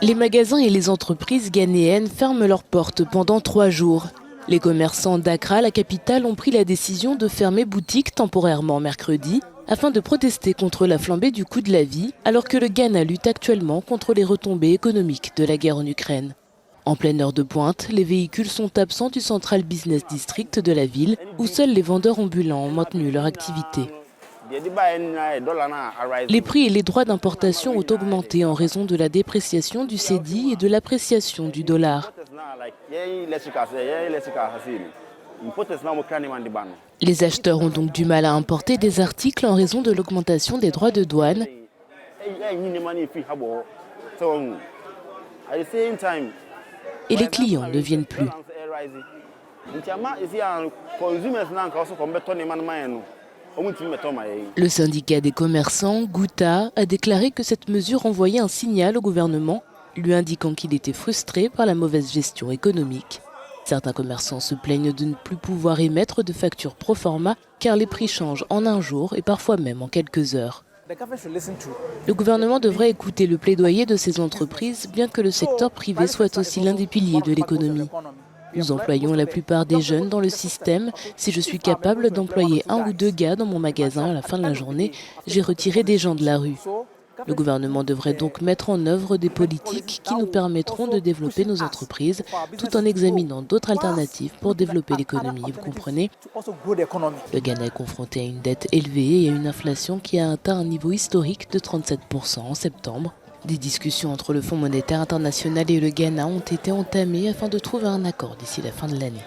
Les magasins et les entreprises ghanéennes ferment leurs portes pendant 3 jours. Les commerçants d'Accra, la capitale, ont pris la décision de fermer boutique temporairement mercredi afin de protester contre la flambée du coût de la vie, alors que le Ghana lutte actuellement contre les retombées économiques de la guerre en Ukraine. En pleine heure de pointe, les véhicules sont absents du Central Business District de la ville, où seuls les vendeurs ambulants ont maintenu leur activité. Les prix et les droits d'importation ont augmenté en raison de la dépréciation du cédi et de l'appréciation du dollar. Les acheteurs ont donc du mal à importer des articles en raison de l'augmentation des droits de douane. Et les clients ne viennent plus. Le syndicat des commerçants, Gouta, a déclaré que cette mesure envoyait un signal au gouvernement, lui indiquant qu'il était frustré par la mauvaise gestion économique. Certains commerçants se plaignent de ne plus pouvoir émettre de factures pro forma car les prix changent en un jour et parfois même en quelques heures. Le gouvernement devrait écouter le plaidoyer de ces entreprises, bien que le secteur privé soit aussi l'un des piliers de l'économie. Nous employons la plupart des jeunes dans le système. Si je suis capable d'employer 1 ou 2 gars dans mon magasin à la fin de la journée, j'ai retiré des gens de la rue. Le gouvernement devrait donc mettre en œuvre des politiques qui nous permettront de développer nos entreprises tout en examinant d'autres alternatives pour développer l'économie, vous comprenez? Le Ghana est confronté à une dette élevée et à une inflation qui a atteint un niveau historique de 37% en septembre. Des discussions entre le Fonds monétaire international et le Ghana ont été entamées afin de trouver un accord d'ici la fin de l'année.